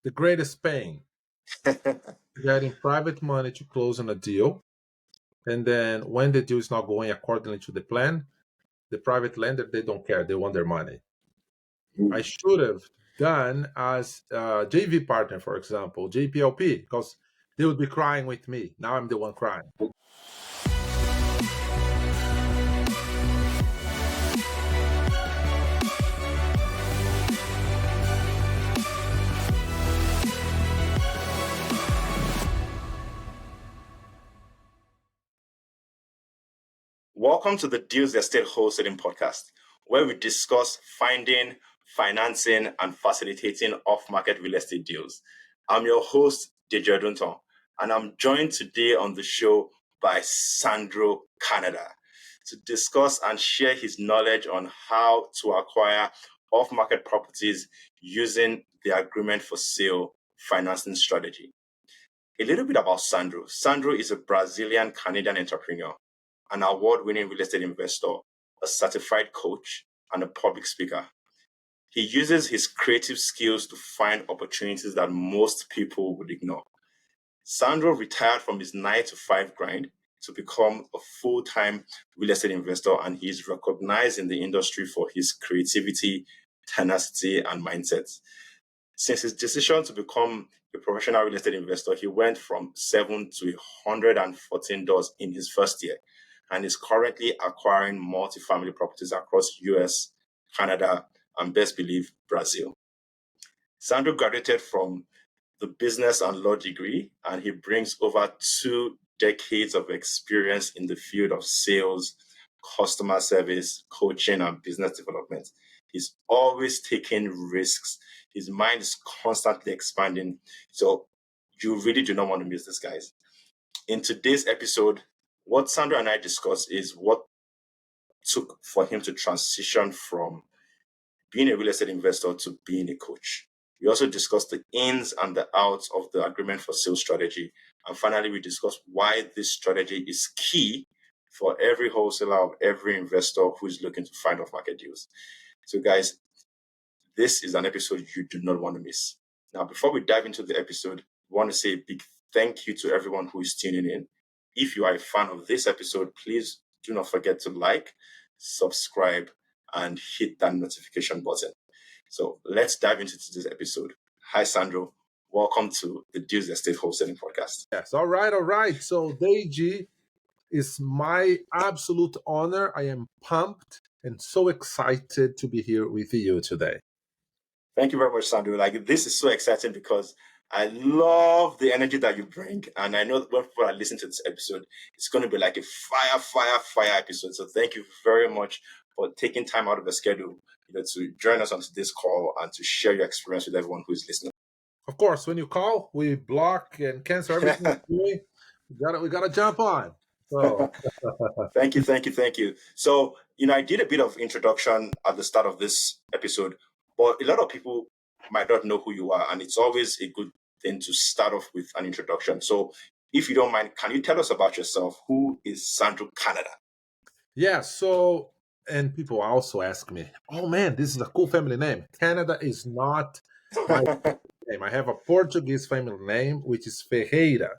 the greatest pain, getting private money to close on a deal. And then when the deal is not going accordingly to the plan, the private lender, they don't care. They want their money. I should have done as a JV partner, for example, JPLP, because they would be crying with me. Now I'm the one crying. Welcome to the Deals Estate Wholesaling Podcast, where we discuss finding, financing, and facilitating off-market real estate deals. I'm your host, Deja Dunton, and I'm joined today on the show by Sandro Canada to discuss and share his knowledge on how to acquire off-market properties using the agreement for sale financing strategy. A little bit about Sandro. Sandro is a Brazilian Canadian entrepreneur, an award-winning real estate investor, a certified coach, and a public speaker. He uses his creative skills to find opportunities that most people would ignore. Sandro retired from his 9-to-5 grind to become a full-time real estate investor, and he is recognized in the industry for his creativity, tenacity, and mindset. Since his decision to become a professional real estate investor, he went from 7 to 114 doors in his first year, and is currently acquiring multifamily properties across US, Canada, and best believe Brazil. Sandro graduated from the business and law degree, and he brings over 2 decades of experience in the field of sales, customer service, coaching, and business development. He's always taking risks. His mind is constantly expanding. So you really do not want to miss this, guys. In today's episode, what Sandro and I discussed is what took for him to transition from being a real estate investor to being a coach. We also discussed the ins and the outs of the agreement for sale strategy. And finally, we discussed why this strategy is key for every wholesaler or every investor who is looking to find off-market deals. So guys, this is an episode you do not want to miss. Now, before we dive into the episode, I want to say a big thank you to everyone who is tuning in. If you are a fan of this episode, please do not forget to like, subscribe, and hit that notification button. So let's dive into today's episode. Hi, Sandro. Welcome to the Deals Estate Wholesaling Podcast. Yes, all right. So, Deji, it's my absolute honor. I am pumped and so excited to be here with you today. Thank you very much, Sandro. This is so exciting because I love the energy that you bring. And I know that when people are listening to this episode, it's going to be like a fire episode. So thank you very much for taking time out of the schedule, to join us on today's call and to share your experience with everyone who is listening. Of course, when you call, we block and cancel everything we're doing. We gotta jump on. So Thank you. So, I did a bit of introduction at the start of this episode, but a lot of people might not know who you are, and it's always a good thing to start off with an introduction. So, if you don't mind, can you tell us about yourself? Who is Sandro Canada? Yeah, so, and people also ask me, oh man, this is a cool family name. Canada is not my name. I have a Portuguese family name, which is Ferreira.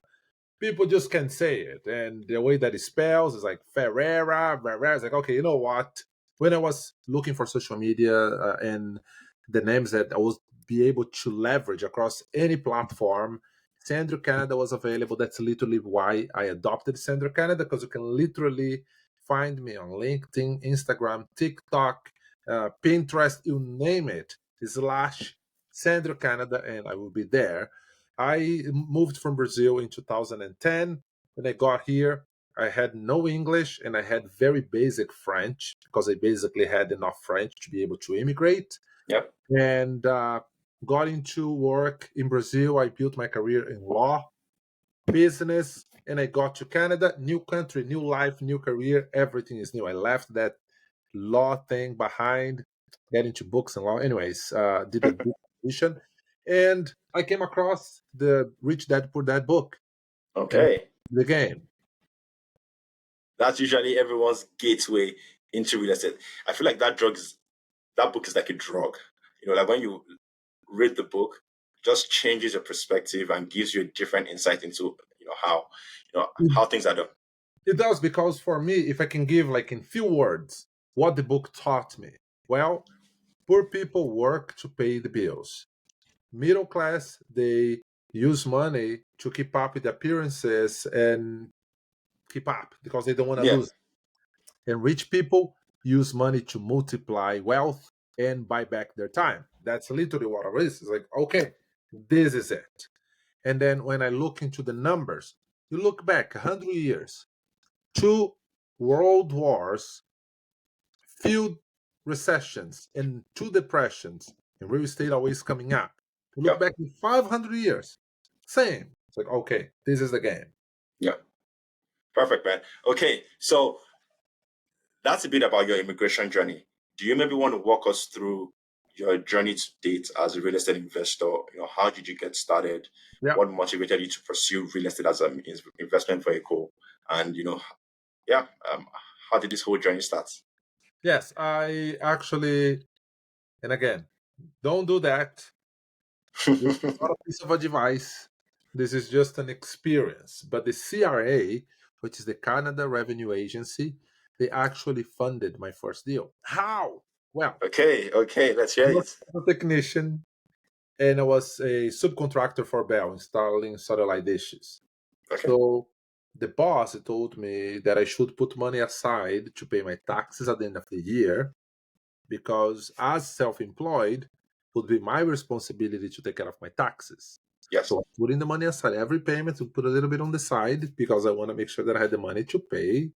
People just can't say it. And the way that it spells is like Ferreira. It's like, okay, you know what? When I was looking for social media and the names that I was be able to leverage across any platform, Sandro Canada was available. That's literally why I adopted Sandro Canada, because you can literally find me on LinkedIn, Instagram, TikTok, Pinterest, you name it, / Sandro Canada, and I will be there. I moved from Brazil in 2010. When I got here, I had no English and I had very basic French because I basically had enough French to be able to immigrate. Yep. And got into work in Brazil. I built my career in law, business, and I got to Canada, new country, new life, new career. Everything is new. I left that law thing behind, get into books and law. Anyways, did a book edition. And I came across the Rich Dad Poor Dad book. Okay. The game. That's usually everyone's gateway into real estate. I feel like that book is like a drug. Like when you read the book, just changes your perspective and gives you a different insight into how things are done. It does, because for me, if I can give like in few words what the book taught me, well, poor people work to pay the bills. Middle class, they use money to keep up with appearances and keep up because they don't want to Yeah, lose. And rich people use money to multiply wealth and buy back their time. That's literally what it is. It's like, okay, this is it. And then when I look into the numbers, you look back 100 years, two world wars, few recessions, and two depressions, and real estate always coming up. You yeah, look back in 500 years, same. It's like, okay, this is the game. yeah. Perfect, man. Okay, so that's a bit about your immigration journey. Do you maybe want to walk us through your journey to date as a real estate investor? How did you get started? Yeah. What motivated you to pursue real estate as an investment vehicle? And yeah, how did this whole journey start? Yes, I actually, and again, don't do that. This is not a piece of advice. This is just an experience. But the CRA, which is the Canada Revenue Agency, they actually funded my first deal. How? Well, Okay, let's hear I was it. a technician and I was a subcontractor for Bell installing satellite dishes. Okay, So the boss told me that I should put money aside to pay my taxes at the end of the year because as self-employed would be my responsibility to take care of my taxes. yes, So I'm putting the money aside every payment to put a little bit on the side because I want to make sure that I had the money to pay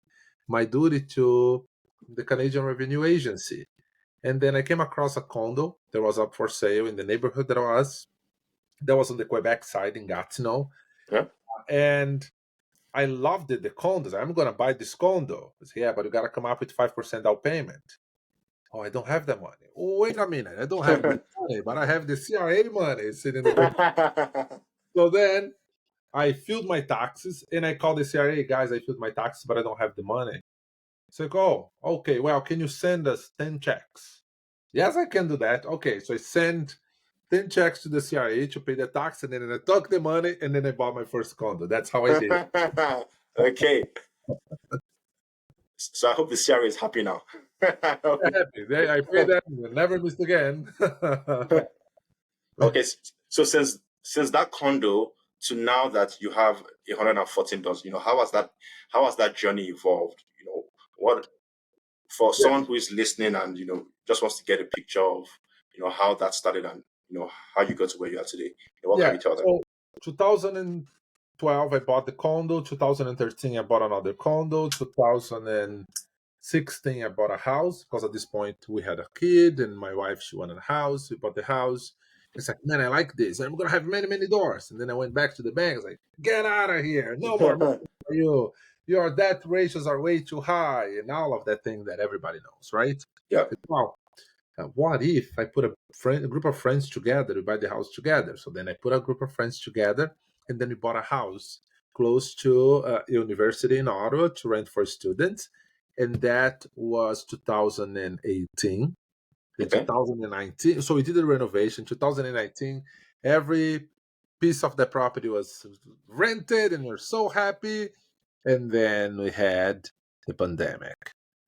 my duty to the Canadian Revenue Agency. And then I came across a condo that was up for sale in the neighborhood that was on the Quebec side in Gatineau. yeah. And I loved it, the condos. I'm gonna buy this condo. I said, yeah, but you gotta come up with 5% down payment. Oh, I don't have that money. Oh, wait a minute. I don't have this money, but I have the CRA money sitting in the bank. So then I filled my taxes and I called the CRA, guys, I filled my taxes, but I don't have the money. So I go, oh, okay, well, can you send us 10 checks? Yes, I can do that. Okay, so I sent 10 checks to the CRA to pay the tax, and then I took the money and then I bought my first condo. That's how I did it. Okay, so I hope the CRA is happy now. Happy. I paid that and I never missed again. Okay, so since that condo to now that you have $114, how has that journey evolved? What for Yeah, someone who is listening and just wants to get a picture of how that started and how you got to where you are today. What can yeah. you tell them? So 2012, I bought the condo. 2013, I bought another condo. 2016, I bought a house because at this point we had a kid and my wife, she wanted a house. We bought the house. It's like, man, I like this. I'm going to have many, many doors. And then I went back to the bank. I was like, get out of here. No more money for you. Your debt ratios are way too high. And all of that thing that everybody knows, right? Yeah. Wow. What if I put a group of friends together, we buy the house together? So then I put a group of friends together, and then we bought a house close to a university in Ottawa to rent for students, and that was 2018. Then Okay. 2019, so we did a renovation. 2019, every piece of the property was rented, and we're so happy. And then we had the pandemic.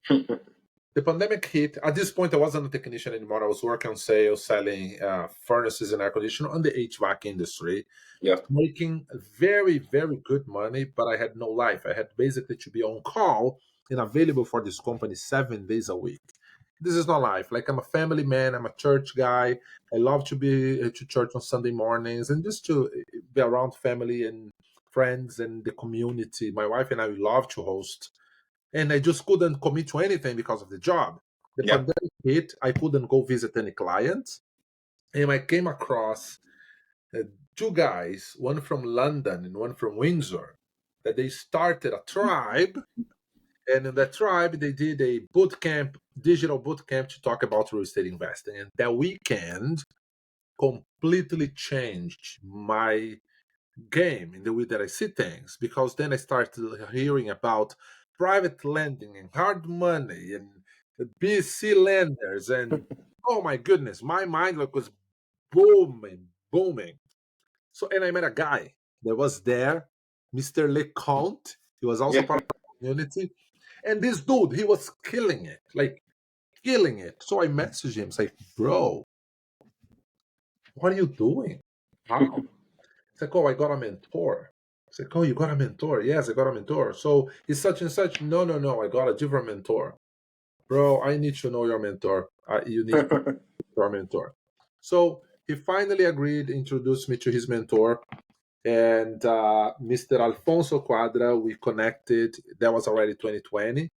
The pandemic hit. At this point, I wasn't a technician anymore. I was working on sales, selling furnaces and air conditioning on the HVAC industry, Yeah. making very, very good money, but I had no life. I had basically to be on call and available for this company 7 days a week. This is not life. Like, I'm a family man. I'm a church guy. I love to be to church on Sunday mornings and just to be around family and friends and the community. My wife and I love to host, and I just couldn't commit to anything because of the job. The Yeah. pandemic hit, I couldn't go visit any clients, and I came across uh, two guys, one from London and one from Windsor, that they started a tribe, and in that tribe they did a boot camp, digital boot camp to talk about real estate investing, and that weekend completely changed my game in the way that I see things, because then I started hearing about private lending and hard money and the BC lenders, and oh my goodness, my mind like was booming, booming. So, and I met a guy that was there, Mr. LeConte. He was also Yeah. part of the community. And this dude, he was killing it, like killing it. So I messaged him, say, bro, what are you doing? How? He's like, oh, I got a mentor. It's like, oh, you got a mentor? Yes, I got a mentor. So it's such and such. No, no, no, I got a different mentor. Bro, I need to know your mentor. You need to know your mentor. So he finally agreed, introduced me to his mentor. And Mr. Alfonso Cuadra, we connected. That was already 2020.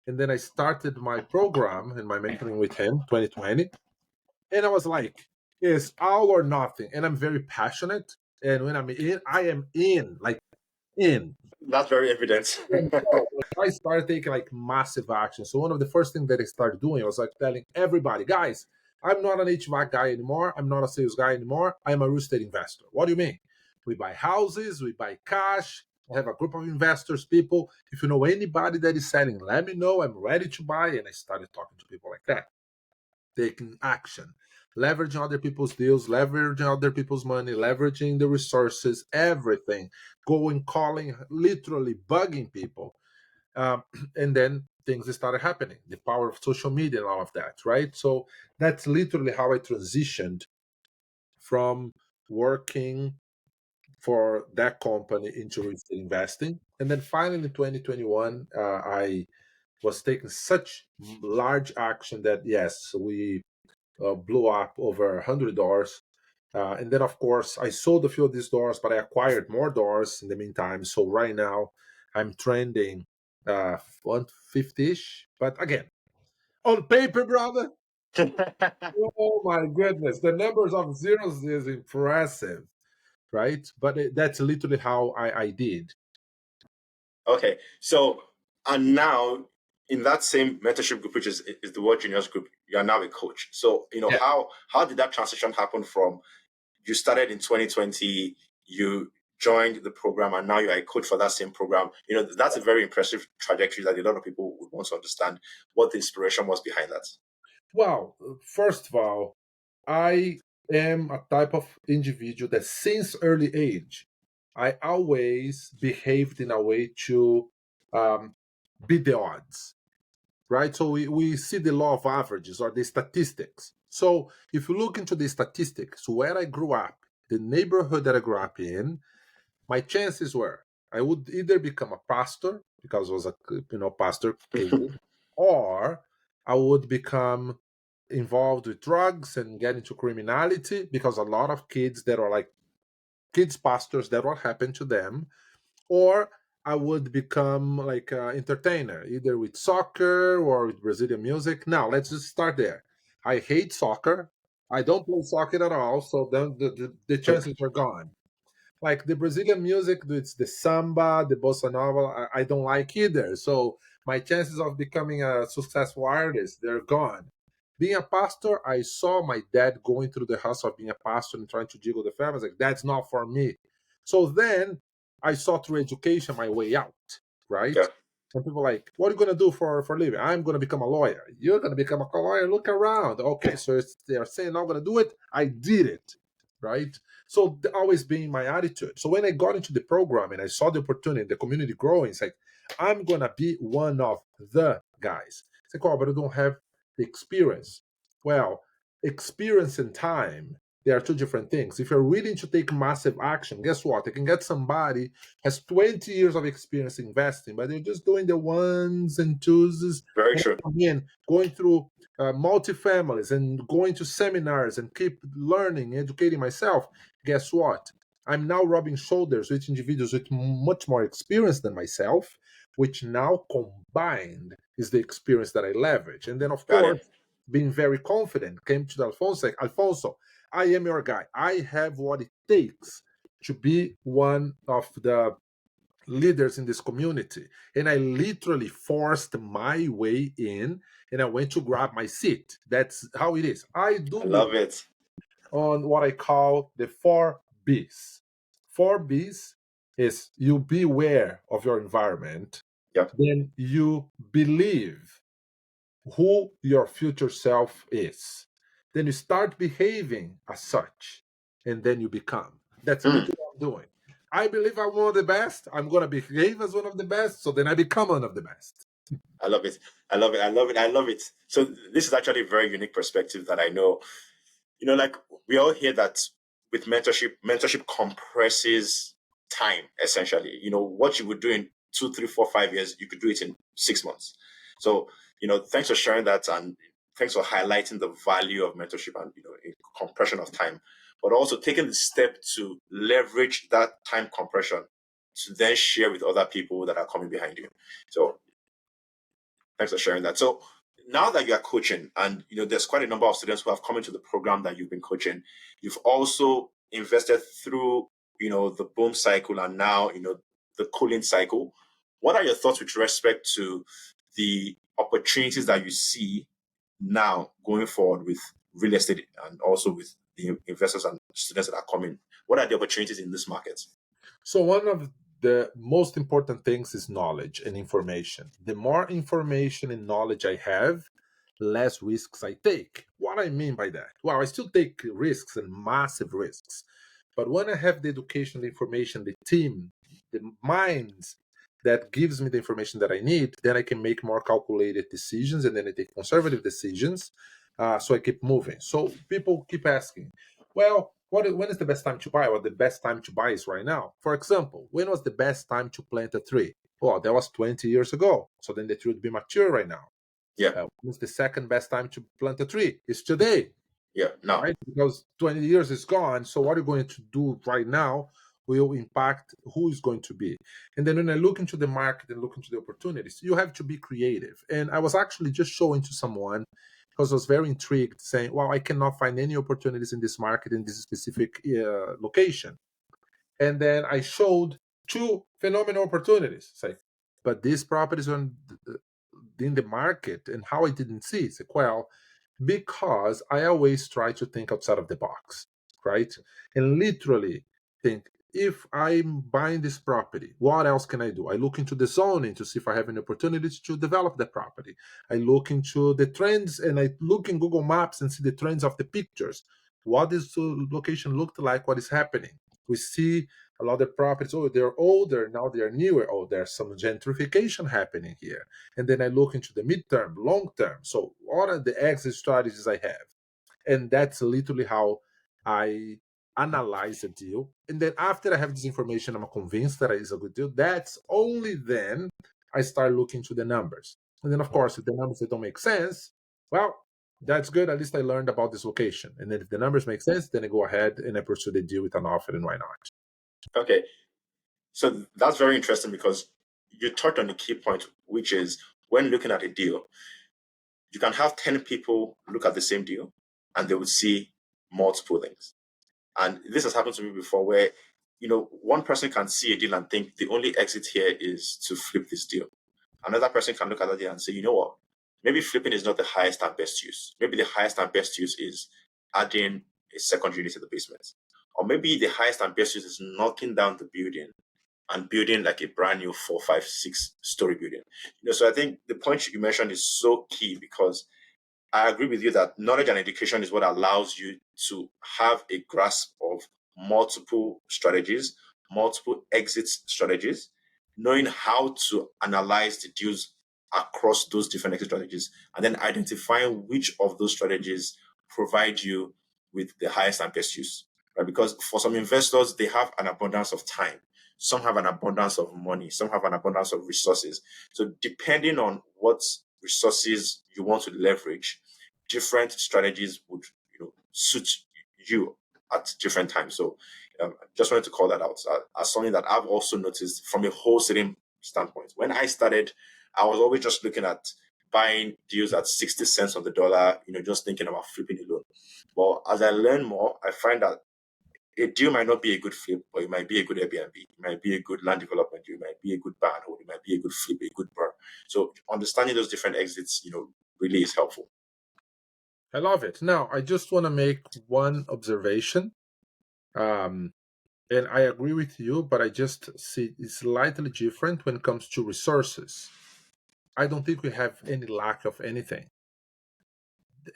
And then I started my program and my mentoring with him 2020. And I was like, it's all or nothing. And I'm very passionate. And when I'm in, I am in, like in. That's very evident. And so I started taking like massive action. So one of the first things that I started doing was like telling everybody, guys, I'm not an HVAC guy anymore. I'm not a sales guy anymore. I'm a real estate investor. What do you mean? We buy houses, we buy cash. I have a group of investors, people. If you know anybody that is selling, let me know. I'm ready to buy. And I started talking to people like that, taking action, leveraging other people's deals, leveraging other people's money, leveraging the resources, everything, going, calling, literally bugging people. Um, and then things started happening, the power of social media and all of that, right? So that's literally how I transitioned from working for that company into real estate investing. And then finally in 2021, I was taking such large action that yes, we blew up over 100 doors. And then, of course, I sold a few of these doors, but I acquired more doors in the meantime. So right now, I'm trending 150-ish. But again, on paper, brother, oh my goodness, the numbers of zeros is impressive, right? But that's literally how I did. Okay, so and now in that same mentorship group, which is the World Juniors group, you are now a coach. So Yeah. how did that transition happen from you started in 2020, you joined the program, and now you're a coach for that same program? That's a very impressive trajectory that a lot of people would want to understand what the inspiration was behind that. Well, first of all, I am a type of individual that since early age, I always behaved in a way to um, beat the odds, right? So we see the law of averages or the statistics. So if you look into the statistics, where I grew up, the neighborhood that I grew up in, my chances were I would either become a pastor because I was a pastor kid, or I would become involved with drugs and get into criminality because a lot of kids that are like kids pastors, that what happened to them, or I would become like an entertainer, either with soccer or with Brazilian music. Now let's just start there. I hate soccer. I don't play soccer at all, so then the chances are gone. Like the Brazilian music, it's the samba, the bossa nova. I don't like either. So my chances of becoming a successful artist, they're gone. Being a pastor, I saw my dad going through the hustle of being a pastor and trying to jiggle the family. I was like, that's not for me. So then I saw through education my way out, right? Yeah, And people are like, what are you going to do for a living? I'm going to become a lawyer. You're going to become a lawyer. Look around. Okay, so they're saying I'm going to do it. I did it, right? So always being my attitude. So when I got into the program and I saw the opportunity, the community growing, it's like, I'm going to be one of the guys. It's like, oh, but I don't have the experience. Well, experience and time, they are two different things. If you're willing to take massive action, guess what? You can get somebody has 20 years of experience investing, but they're just doing the ones and twos. very And true. again, going through multi-families and going to seminars and keep learning, educating myself. Guess what? I'm now rubbing shoulders with individuals with much more experience than myself, which now combined is the experience that I leverage. And then, of Got it. course, being very confident, came to Alfonso, like, Alfonso, I am your guy. I have what it takes to be one of the leaders in this community. And I literally forced my way in and I went to grab my seat. That's how it is. I do I believe love it. on what I call the 4 Bs. 4 Bs is you beware of your environment, Yep. then you believe who your future self is. Then you start behaving as such, and then you become. That's Hmm. literally what I'm doing. I believe I'm one of the best. I'm gonna behave as one of the best, so then I become one of the best. I love it. I love it. I love it. I love it. So this is actually a very unique perspective that I know. Like we all hear that with mentorship compresses time essentially. What you would do in 2, 3, 4, 5 years, you could do it in 6 months. So, thanks for sharing that, and thanks for highlighting the value of mentorship and a compression of time, but also taking the step to leverage that time compression to then share with other people that are coming behind you. So thanks for sharing that. So now that you are coaching, and there's quite a number of students who have come into the program that you've been coaching, you've also invested through the boom cycle and now the cooling cycle. What are your thoughts with respect to the opportunities that you see now going forward with real estate and also with the investors and students that are coming? What are the opportunities in this market? So one of the most important things is knowledge and information. The more information and knowledge I have, less risks I take. What I mean by that? Well, I still take risks and massive risks. But when I have the education, the information, the team, the minds that gives me the information that I need, then I can make more calculated decisions and then I take conservative decisions. So I keep moving. So people keep asking, well, when is the best time to buy? Well, the best time to buy is right now. For example, when was the best time to plant a tree? Well, that was 20 years ago. So then the tree would be mature right now. Yeah, When's the second best time to plant a tree? It's today, yeah. Now, right? Because 20 years is gone. So what you're going to do right now will impact who is going to be. And then when I look into the market and look into the opportunities, you have to be creative. And I was actually just showing to someone because I was very intrigued, saying, well, I cannot find any opportunities in this market in this specific location. And then I showed two phenomenal opportunities. Say, but these properties are in the market, and how I didn't see it. Say, well, because I always try to think outside of the box, right? And literally think, if I'm buying this property, what else can I do? I look into the zoning to see if I have any opportunities to develop the property. I look into the trends and I look in Google Maps and see the trends of the pictures. What does the location look like? What is happening? We see a lot of properties, oh, they're older, now they're newer. Oh, there's some gentrification happening here. And then I look into the midterm, long term. So what are the exit strategies I have? And that's literally how I analyze a deal. And then after I have this information, I'm convinced that it is a good deal. That's only then I start looking to the numbers. And then, of course, if the numbers that don't make sense, well, that's good. At least I learned about this location. And then if the numbers make sense, then I go ahead and I pursue the deal with an offer, and why not? okay. So that's very interesting because you touched on the key point, which is when looking at a deal, you can have 10 people look at the same deal and they would see multiple things. And this has happened to me before where, one person can see a deal and think the only exit here is to flip this deal. Another person can look at that deal and say, you know what? Maybe flipping is not the highest and best use. Maybe the highest and best use is adding a second unit to the basement. Or maybe the highest and best use is knocking down the building and building like a brand new 4, 5, 6 story building. So I think the point you mentioned is so key because I agree with you that knowledge and education is what allows you to have a grasp of multiple strategies, multiple exit strategies, knowing how to analyze the deals across those different exit strategies, and then identifying which of those strategies provide you with the highest and best use. Right? Because for some investors, they have an abundance of time. Some have an abundance of money. Some have an abundance of resources. So depending on what resources you want to leverage, different strategies would suit you at different times. So just wanted to call that out as something that I've also noticed from a wholesaling standpoint. When I started, I was always just looking at buying deals at 60 cents on the dollar, just thinking about flipping a loan. But as I learn more, I find that a deal might not be a good flip, but it might be a good Airbnb. It might be a good land development deal. It might be a good barn hold. It might be a good flip, a good burn. So understanding those different exits, really is helpful. I love it. Now, I just want to make one observation. Um, and I agree with you, but I just see it's slightly different when it comes to resources. I don't think we have any lack of anything.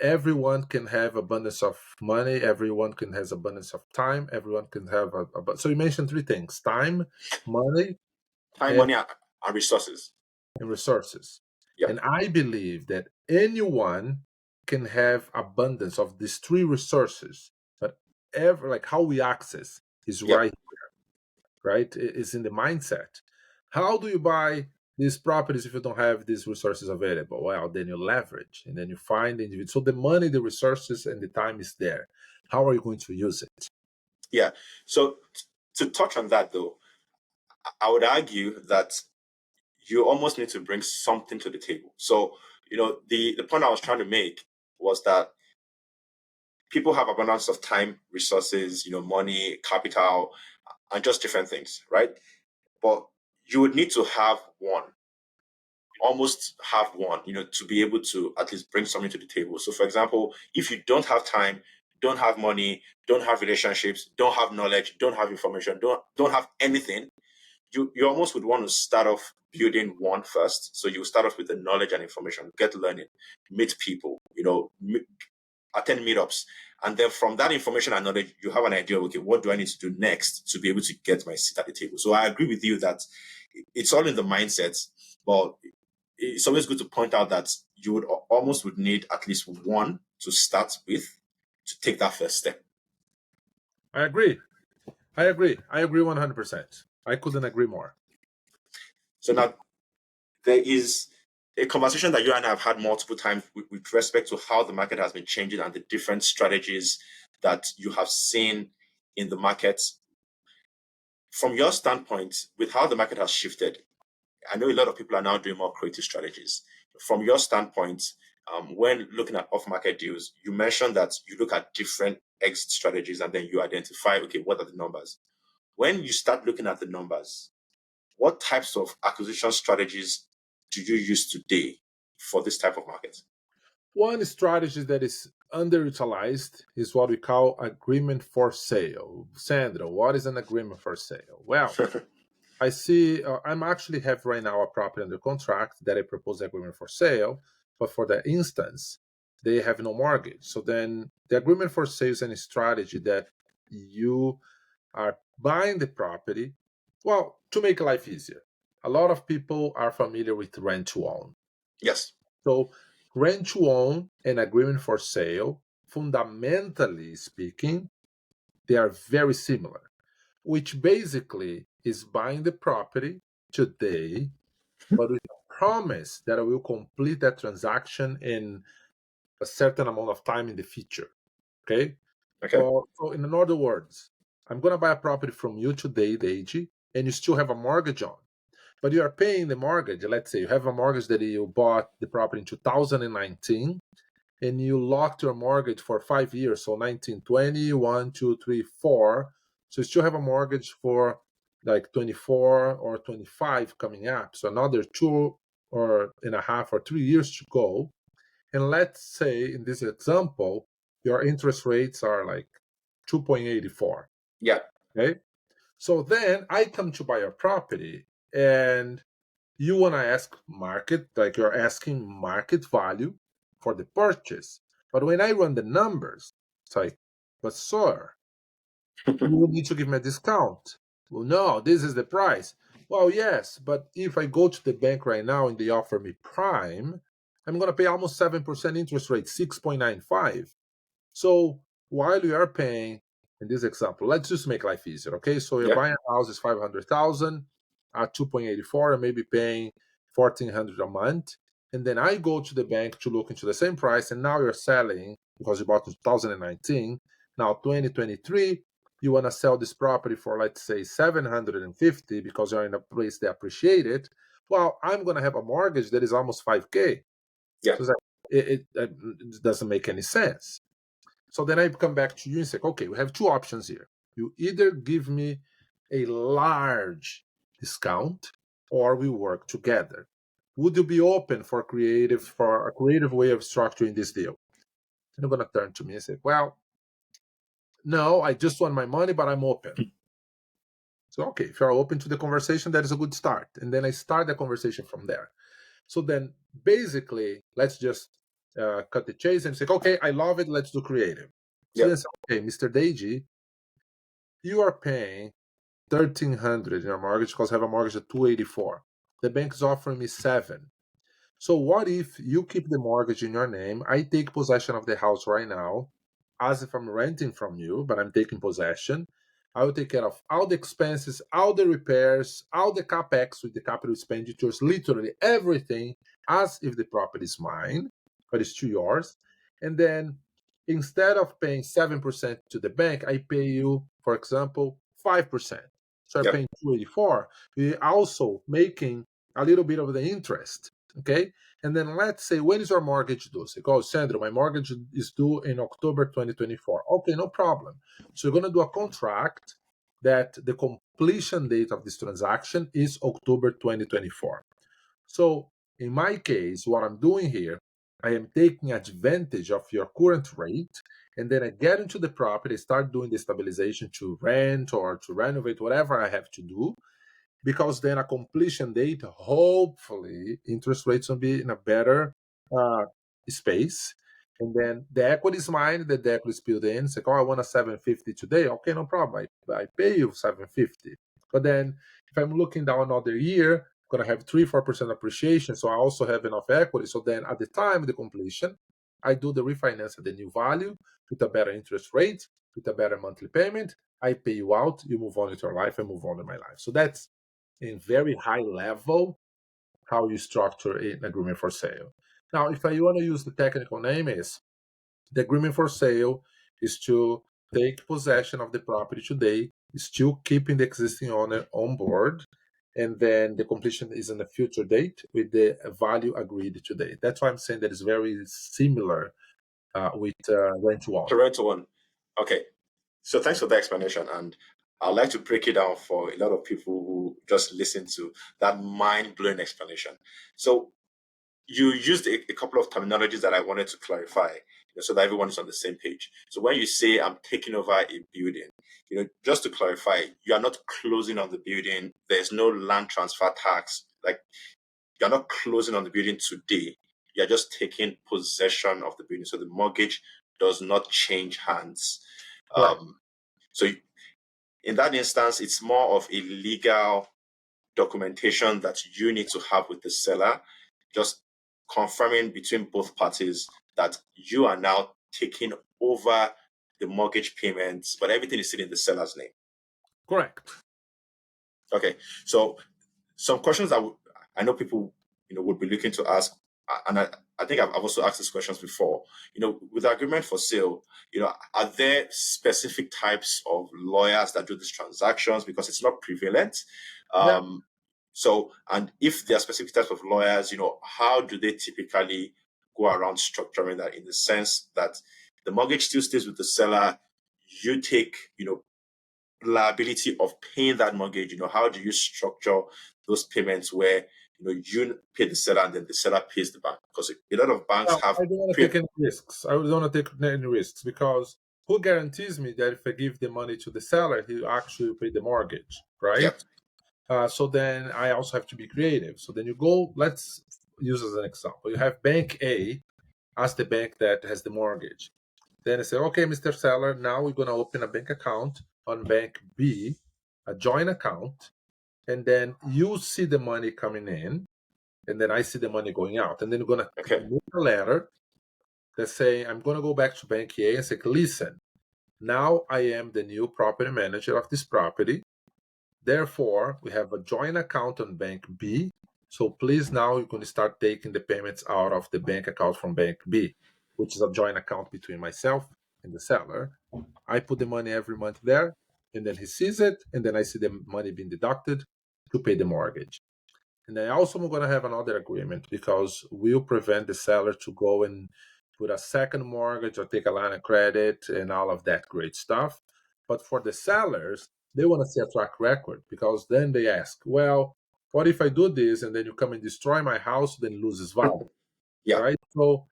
everyone can have abundance of money, everyone can has abundance of time, everyone can have so you mentioned three things: time, money, Time, and money, and resources. resources. Yeah, And I believe that anyone can have abundance of these three resources, but ever like how we access is yeah, right? It's in the mindset. How do you buy these properties if you don't have these resources available? Well, then you leverage and then you find the individual. So the money, the resources, and the time is there. How are you going to use it? yeah. So to touch on that though, I would argue that you almost need to bring something to the table. So, the point I was trying to make was that people have abundance of time, resources, money, capital, and just different things, right? But you would need to have one, almost have one, to be able to at least bring something to the table. So, for example, if you don't have time, don't have money, don't have relationships, don't have knowledge, don't have information, don't have anything, you almost would want to start off building one first. So you start off with the knowledge and information, get learning, meet people, attend meetups. And then from that information and knowledge, you have an idea, okay, what do I need to do next to be able to get my seat at the table? So I agree with you that it's all in the mindset, but it's always good to point out that you would almost would need at least one to start with to take that first step. I agree. I agree 100%. I couldn't agree more. So now there is a conversation that you and I have had multiple times with respect to how the market has been changing and the different strategies that you have seen in the market. From your standpoint, with how the market has shifted, I know a lot of people are now doing more creative strategies. From your standpoint, when looking at off-market deals, you mentioned that you look at different exit strategies and then you identify, okay, what are the numbers? When you start looking at the numbers, what types of acquisition strategies do you use today for this type of market? One strategy that is underutilized is what we call agreement for sale. Sandro, what is an agreement for sale? Well, I see. I'm actually have right now a property under contract that I propose agreement for sale, but for that instance, they have no mortgage. So then, the agreement for sale is a strategy that you are buying the property. Well, to make life easier, a lot of people are familiar with rent to own. Yes. So, rent to own and agreement for sale, fundamentally speaking, they are very similar, which basically is buying the property today, but with a promise that I will complete that transaction in a certain amount of time in the future. Okay. Okay. So in other words, I'm going to buy a property from you today, Deiji, and you still have a mortgage on. But you are paying the mortgage. Let's say you have a mortgage that you bought the property in 2019 and you locked your mortgage for 5 years. So 19, 20, 1, 2, 3, 4. So you still have a mortgage for like 24 or 25 coming up. So another 2.5 or 3 years to go. And let's say in this example, your interest rates are like 2.84. Yeah. Okay. So then I come to buy your property and you want to ask market, like you're asking market value for the purchase. But when I run the numbers, it's like, but sir, you will need to give me a discount. Well, no, this is the price. Well, yes, but if I go to the bank right now and they offer me prime, I'm going to pay almost 7% interest rate, 6.95. So while you are paying, in this example, let's just make life easier, okay? So you're Yeah. buying a house is 500,000 at 2.84 and maybe paying 1,400 a month, and then I go to the bank to look into the same price, and now you're selling because you bought in 2019. Now 2023, you want to sell this property for let's say 750 because you're in a place that appreciate it. Well, I'm gonna have a mortgage that is almost 5K. Yeah. So it's like, it doesn't make any sense. So then I come back to you and say, okay, we have two options here. You either give me a large discount or we work together. Would you be open for a creative way of structuring this deal? And you're gonna turn to me and say, well, no, I just want my money, but I'm open. So okay, if you're open to the conversation, that is a good start. And then I start the conversation from there. So then basically, let's just cut the chase and say, okay, I love it, let's do creative. So Yep. then say, okay, Mr. Deji, you are paying 1,300 in your mortgage because I have a mortgage at 284. The bank is offering me 7. So what if you keep the mortgage in your name? I take possession of the house right now, as if I'm renting from you, but I'm taking possession. I will take care of all the expenses, all the repairs, all the capex with the capital expenditures, literally everything, as if the property is mine, but it's to yours. And then instead of paying 7% to the bank, I pay you, for example, 5%. So you're Yep. paying 284. You're also making a little bit of the interest. Okay. And then let's say, when is your mortgage due? Say, oh, Sandro, my mortgage is due in October 2024. Okay, no problem. So you're going to do a contract that the completion date of this transaction is October 2024. So in my case, what I'm doing here, I am taking advantage of your current rate, and then I get into the property, start doing the stabilization to rent or to renovate, whatever I have to do, because then a completion date, hopefully, interest rates will be in a better uh, space. And then the equity is mine, the equity is built in. It's like, oh, I want a 750 today. Okay, no problem. I pay you 750. But then if I'm looking down another year, I'm going to have 3-4% appreciation. So I also have enough equity. So then at the time of the completion, I do the refinance at the new value with a better interest rate, with a better monthly payment. I pay you out, you move on with your life, I move on with my life. So that's in very high level how you structure an agreement for sale. Now, if I want to use the technical name, is the agreement for sale is to take possession of the property today, still keeping the existing owner on board, and then the completion is on a future date with the value agreed today. That's why I'm saying that it's very similar with rent to own. Correct one. Okay. So thanks for the explanation. And I'd like to break it down for a lot of people who just listen to that mind blowing explanation. So you used a couple of terminologies that I wanted to clarify, so that everyone is on the same page. So when you say I'm taking over a building, just to clarify, you are not closing on the building. There's no land transfer tax. Like, you're not closing on the building today. You're just taking possession of the building. So the mortgage does not change hands. Correct. So in that instance, it's more of a legal documentation that you need to have with the seller, just confirming between both parties that you are now taking over the mortgage payments, but everything is still in the seller's name. Correct. Okay, so some questions that I know people would be looking to ask, and I think I've also asked these questions before. With the agreement for sale, are there specific types of lawyers that do these transactions, because it's not prevalent? Yeah. So, and if there are specific types of lawyers, how do they typically go around structuring that, in the sense that the mortgage still stays with the seller, you take, liability of paying that mortgage? How do you structure those payments where, you pay the seller and then the seller pays the bank? Because a lot of banks Well, have I don't want to take any risks. I don't want to take any risks because who guarantees me that if I give the money to the seller, he actually will pay the mortgage, right? Yep. So then I also have to be creative. So then you go, let's use as an example. You have bank A as the bank that has the mortgage. Then I say, okay, Mr. Seller, now we're going to open a bank account on bank B, a joint account, and then you see the money coming in, and then I see the money going out. And then we're going to Okay. make a letter that say, I'm going to go back to bank A and say, listen, now I am the new property manager of this property. Therefore, we have a joint account on bank B. So please, now you're going to start taking the payments out of the bank account from bank B, which is a joint account between myself and the seller. I put the money every month there, and then he sees it, and then I see the money being deducted to pay the mortgage. And I also am going to have another agreement because we'll prevent the seller to go and put a second mortgage or take a line of credit and all of that great stuff. But for the sellers, they want to see a track record, because then they ask, well, what if I do this and then you come and destroy my house, then it loses value, Yeah. right? So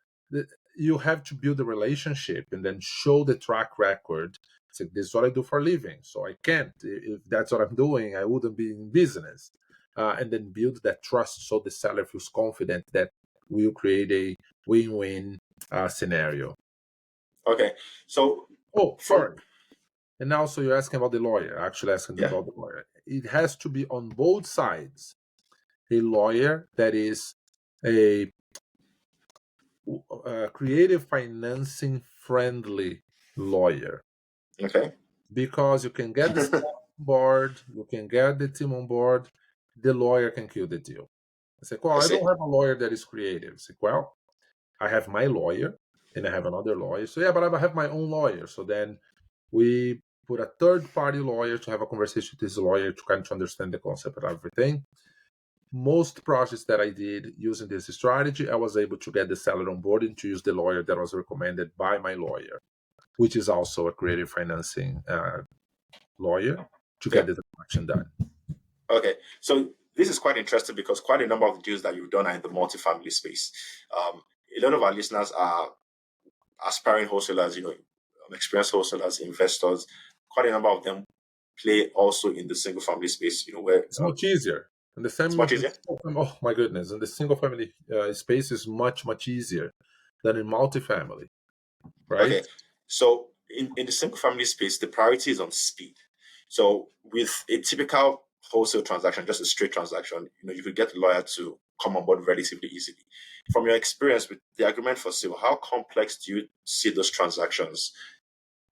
you have to build a relationship and then show the track record. Say, this is what I do for a living, so I can't. If that's what I'm doing, I wouldn't be in business. And then build that trust so the seller feels confident that we'll create a win-win scenario. Okay. So, Sorry. And also, you're asking about the lawyer. Actually, asking about the lawyer. It has to be on both sides. A lawyer that is a creative financing friendly lawyer. Okay. Because you can get the staff on board, you can get the team on board, the lawyer can kill the deal. I say, well, I don't have a lawyer that is creative. I say, well, I have my lawyer and I have another lawyer. So yeah, but I have my own lawyer. So then we put a third party lawyer to have a conversation with this lawyer to kind of understand the concept of everything. Most projects that I did using this strategy, I was able to get the seller on board and to use the lawyer that was recommended by my lawyer, which is also a creative financing lawyer, to get the transaction done. Okay, so this is quite interesting because quite a number of the deals that you've done are in the multifamily space. A lot of our listeners are aspiring wholesalers, experienced wholesalers, investors. Quite a number of them play also in the single family space, where It's much easier. And the it's same, much easier. oh my goodness, and the single family space is much easier than in multifamily, right? Okay, so in the single family space, the priority is on speed. So with a typical wholesale transaction, just a straight transaction, you could get a lawyer to come on board relatively easily. From your experience with the agreement for sale, how complex do you see those transactions?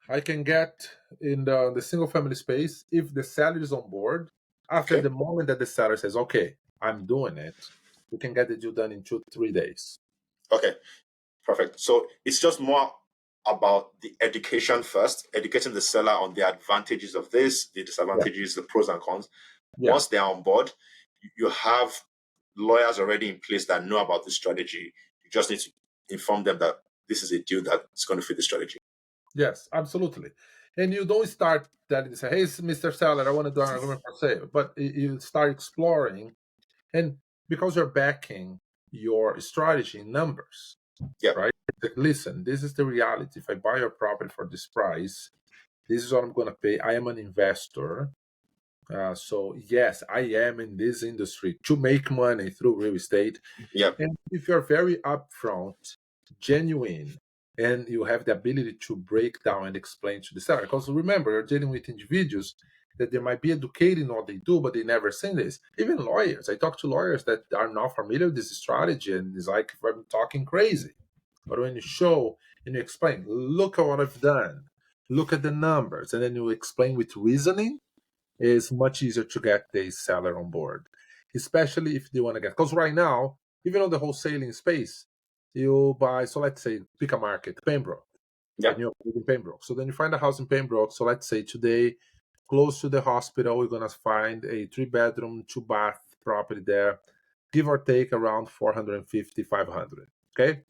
I can get in the single family space if the seller is on board. After the moment that the seller says, okay, I'm doing it, we can get the deal done in 2-3 days. Okay, perfect. So it's just more about the education first, educating the seller on the advantages of this, the disadvantages, the pros and cons. Once they're on board, you have lawyers already in place that know about the strategy. You just need to inform them that this is a deal that's going to fit the strategy. Yes, absolutely. And you don't start that and say, hey, Mr. Seller, I want to do an agreement for sale. But you start exploring, and because you're backing your strategy in numbers, right? Like, listen, this is the reality. If I buy your property for this price, this is what I'm going to pay. I am an investor. So, yes, I am in this industry to make money through real estate. And if you're very upfront, genuine, and you have the ability to break down and explain to the seller, because remember, you're dealing with individuals that they might be educated in what they do, but they never seen this. Even lawyers, I talk to lawyers that are not familiar with this strategy, and it's like I'm talking crazy. But when you show and you explain, look at what I've done, look at the numbers, and then you explain with reasoning, it's much easier to get the seller on board, especially if they want to get. Because right now, even on the wholesaling space, you buy. So let's say pick a market, Pembroke, and you're in Pembroke. So then you find a house in Pembroke. So let's say today, close to the hospital, we're gonna find a 3-bedroom, 2-bath property there, give or take around 450, 500. Okay,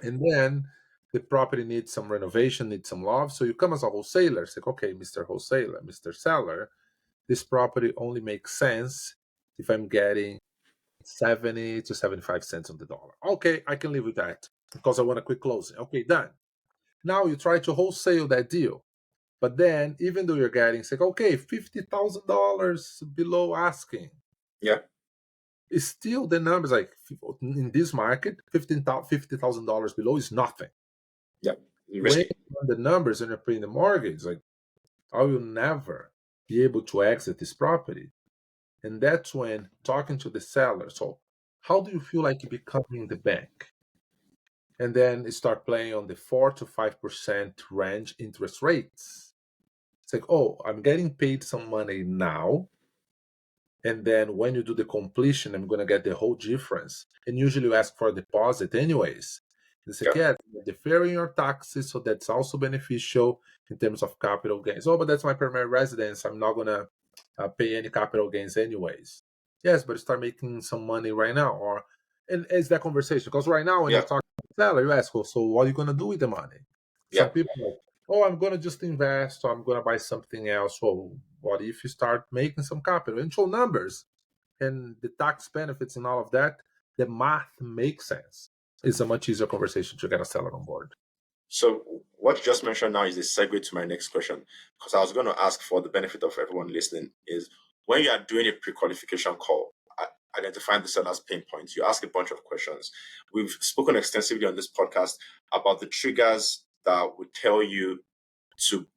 and then the property needs some renovation, needs some love. So you come as a wholesaler, say, okay, Mr. Wholesaler, Mr. Seller, this property only makes sense if I'm getting 70 to 75 cents on the dollar. Okay, I can live with that because I want a quick closing. Okay, done. Now you try to wholesale that deal. But then, even though you're getting, say, okay, $50,000 below asking, it's still the numbers like in this market, $50,000 below is nothing. When the numbers and you're paying the mortgage, like, I will never be able to exit this property. And that's when talking to the seller. So, how do you feel like becoming the bank? And then start playing on the 4 to 5% range interest rates. It's like, oh, I'm getting paid some money now. And then when you do the completion, I'm going to get the whole difference. And usually you ask for a deposit anyways. They say, yeah, you're deferring your taxes. So that's also beneficial in terms of capital gains. Oh, but that's my primary residence. I'm not going to pay any capital gains anyways. Yes, but start making some money right now. And it's that conversation. Because right now when you're talking to the seller, you ask, well, so what are you going to do with the money? Some people are like, oh, I'm going to just invest or I'm going to buy something else. Well, what if you start making some capital and show numbers and the tax benefits and all of that? The math makes sense. It's a much easier conversation to get a seller on board. So what you just mentioned now is a segue to my next question, because I was going to ask, for the benefit of everyone listening, is when you are doing a pre-qualification call, are identifying the seller's pain points. You ask a bunch of questions. We've spoken extensively on this podcast about the triggers that would tell you to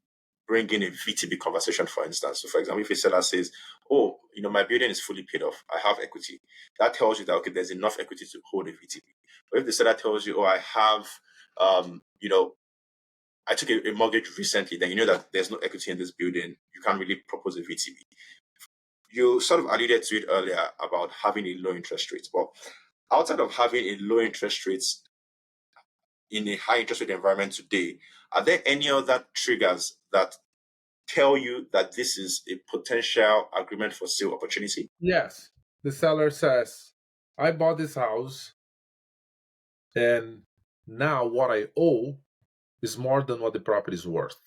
bring in a VTB conversation, for instance. So, for example, if a seller says, "Oh, my building is fully paid off. I have equity," that tells you that okay, there's enough equity to hold a VTB. But if the seller tells you, "Oh, I have, I took a mortgage recently," then you know that there's no equity in this building. You can't really propose a VTB. You sort of alluded to it earlier about having a low interest rate. But outside of having a low interest rates in a high interest rate environment today, are there any other triggers that tell you that this is a potential agreement for sale opportunity? Yes. The seller says, I bought this house and now what I owe is more than what the property is worth,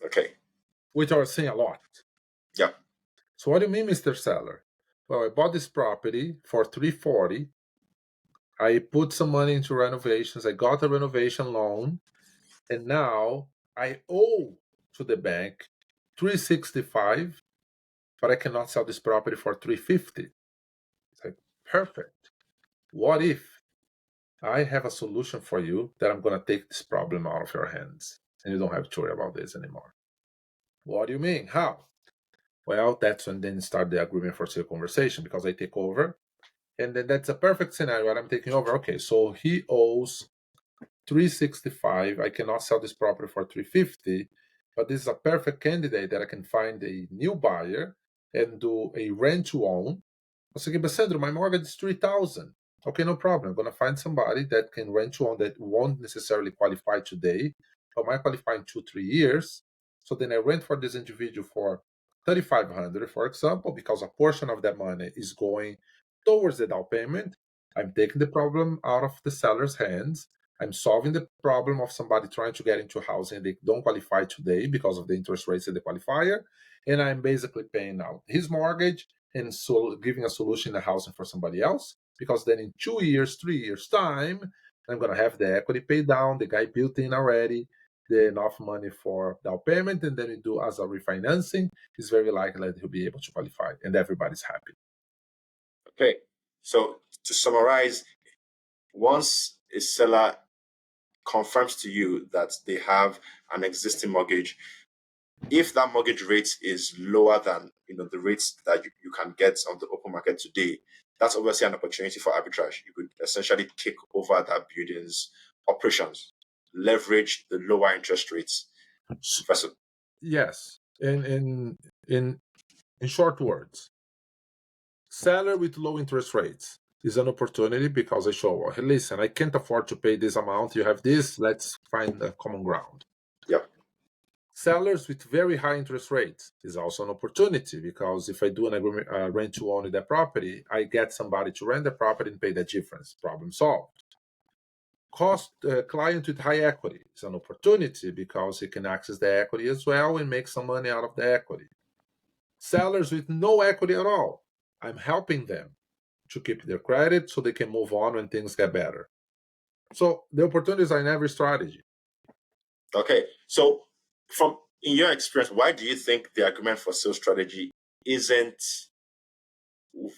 Okay. which I was saying a lot. Yeah. So what do you mean, Mr. Seller? Well, I bought this property for 340. I put some money into renovations. I got a renovation loan, and now I owe to the bank 365, but I cannot sell this property for 350. It's like, perfect. What if I have a solution for you that I'm going to take this problem out of your hands and you don't have to worry about this anymore? What do you mean? How? Well, that's when then start the agreement for sale conversation, because I take over. And then that's a perfect scenario where I'm taking over. Okay, so he owes 365. I cannot sell this property for 350, but this is a perfect candidate that I can find a new buyer and do a rent to own. I was like, but Sandro, my mortgage is 3,000. Okay, no problem. I'm gonna find somebody that can rent to own that won't necessarily qualify today, but might qualify in 2-3 years. So then I rent for this individual for 3,500, for example, because a portion of that money is going towards the down payment. I'm taking the problem out of the seller's hands. I'm solving the problem of somebody trying to get into housing and they don't qualify today because of the interest rates and the qualifier. And I'm basically paying out his mortgage and so giving a solution in the housing for somebody else. Because then in 2 years, 3 years time, I'm gonna have the equity paid down, the guy built in already, the enough money for down payment, and then we do as a refinancing. It's very likely that he'll be able to qualify, and everybody's happy. Okay. So to summarize, once a seller confirms to you that they have an existing mortgage, if that mortgage rate is lower than the rates that you can get on the open market today, that's obviously an opportunity for arbitrage. You could essentially take over that building's operations, leverage the lower interest rates. Yes, in short words, seller with low interest rates is an opportunity because I show, hey, listen, I can't afford to pay this amount. You have this. Let's find a common ground. Yeah. Sellers with very high interest rates is also an opportunity because if I do an agreement, rent to own that property, I get somebody to rent the property and pay the difference. Problem solved. Client with high equity is an opportunity because he can access the equity as well and make some money out of the equity. Sellers with no equity at all, I'm helping them to keep their credit so they can move on when things get better. So the opportunities are in every strategy. Okay. So in your experience, why do you think the agreement for sale strategy isn't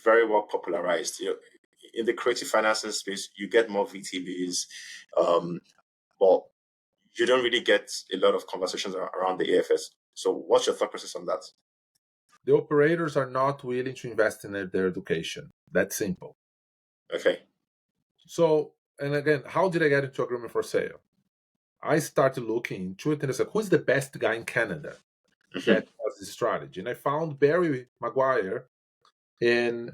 very well popularized? In the creative financing space, you get more VTBs, but you don't really get a lot of conversations around the AFS. So what's your thought process on that? The operators are not willing to invest in their education. That's simple. Okay. So, and again, how did I get into agreement for sale? I started looking into it and I said, who's the best guy in Canada that does this strategy? And I found Barry Maguire in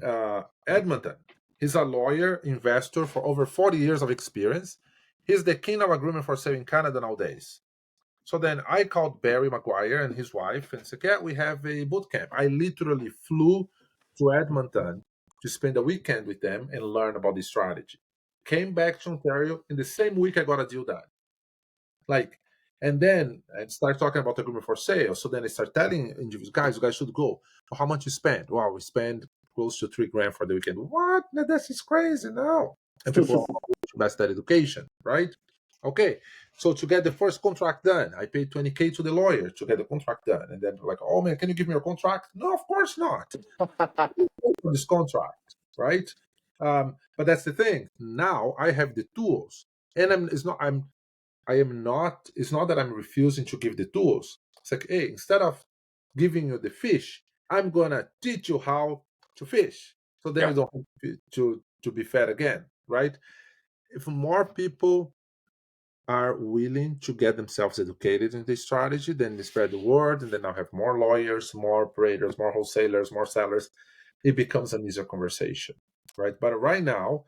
Edmonton. He's a lawyer, investor for over 40 years of experience. He's the king of agreement for sale in Canada nowadays. So then I called Barry Maguire and his wife and said, yeah, we have a boot camp. I literally flew to Edmonton to spend a weekend with them and learn about this strategy. Came back to Ontario. In the same week, I got a deal done. And then I start talking about agreement for sale. So then I start telling individuals, guys, you guys should go. So how much you spend? Wow, we spend close to $3,000 for the weekend. What? No, that's just crazy. No. And people are invest that education, right? Okay. So to get the first contract done, I paid $20,000 to the lawyer to get the contract done. And then like, oh man, can you give me your contract? No, of course not. For this contract. right? But that's the thing. Now I have the tools, and I am not. It's not that I'm refusing to give the tools. It's like, hey, instead of giving you the fish, I'm gonna teach you how to fish. So then Yeah. you don't have to be fed again, right? If more people are willing to get themselves educated in this strategy, then they spread the word, and then I'll have more lawyers, more operators, more wholesalers, more sellers. It becomes an easier conversation, right? But right now,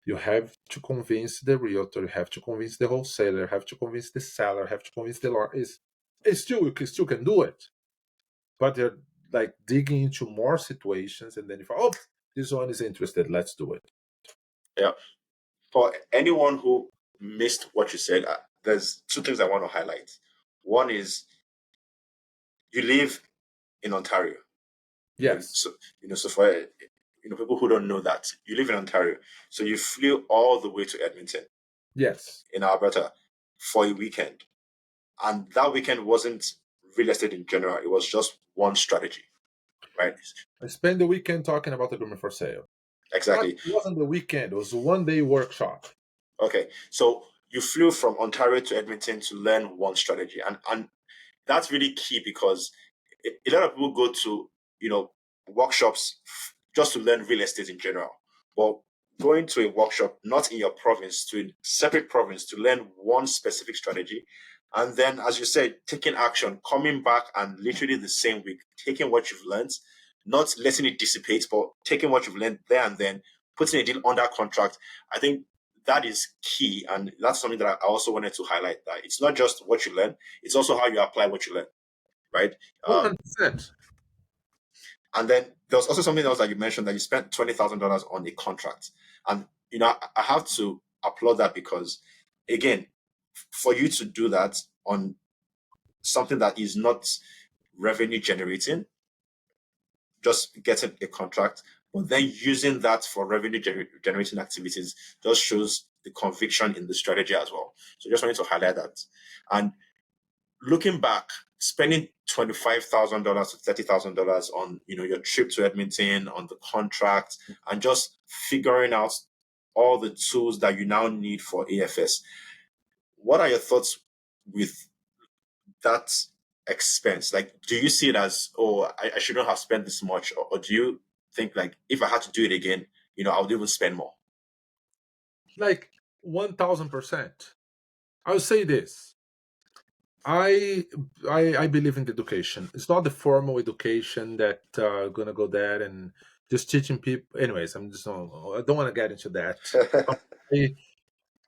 you have to convince the realtor, you have to convince the wholesaler, you have to convince the seller, you have to convince the lawyer. It's still you can still can do it, but they're like digging into more situations, and then if this one is interested, let's do it. Yeah. For anyone who missed what you said, there's two things I want to highlight. One is you live in Ontario, right? Yes, So for people who don't know that, you live in Ontario, so you flew all the way to Edmonton yes. in Alberta for a weekend, and that weekend wasn't real estate in general; it was just one strategy, right? I spent the weekend talking about agreement for sale. Not Exactly. it wasn't the weekend; it was a 1 day workshop. Okay, so you flew from Ontario to Edmonton to learn one strategy, and that's really key because a lot of people go to workshops just to learn real estate in general, but going to a workshop not in your province to a separate province to learn one specific strategy, and then as you said, taking action, coming back and literally the same week taking what you've learned, not letting it dissipate, but taking what you've learned there and then putting a deal under contract. I think that is key, and that's something that I also wanted to highlight, that it's not just what you learn, it's also how you apply what you learn, right? 100%. And then there was also something else that you mentioned, that you spent $20,000 on a contract, and I have to applaud that because, again, for you to do that on something that is not revenue generating, just getting a contract, but then using that for revenue generating activities just shows the conviction in the strategy as well. So just wanted to highlight that. And looking back, spending $25,000 to $30,000 on your trip to Edmonton, on the contract, and just figuring out all the tools that you now need for AFS. What are your thoughts with that expense? Like, do you see it as, oh, I shouldn't have spent this much, or do you think, like, if I had to do it again, I would even spend more? Like 1000%. I'll say this. I, I believe in education. It's not the formal education that gonna go there and just teaching people. Anyways, I don't want to get into that.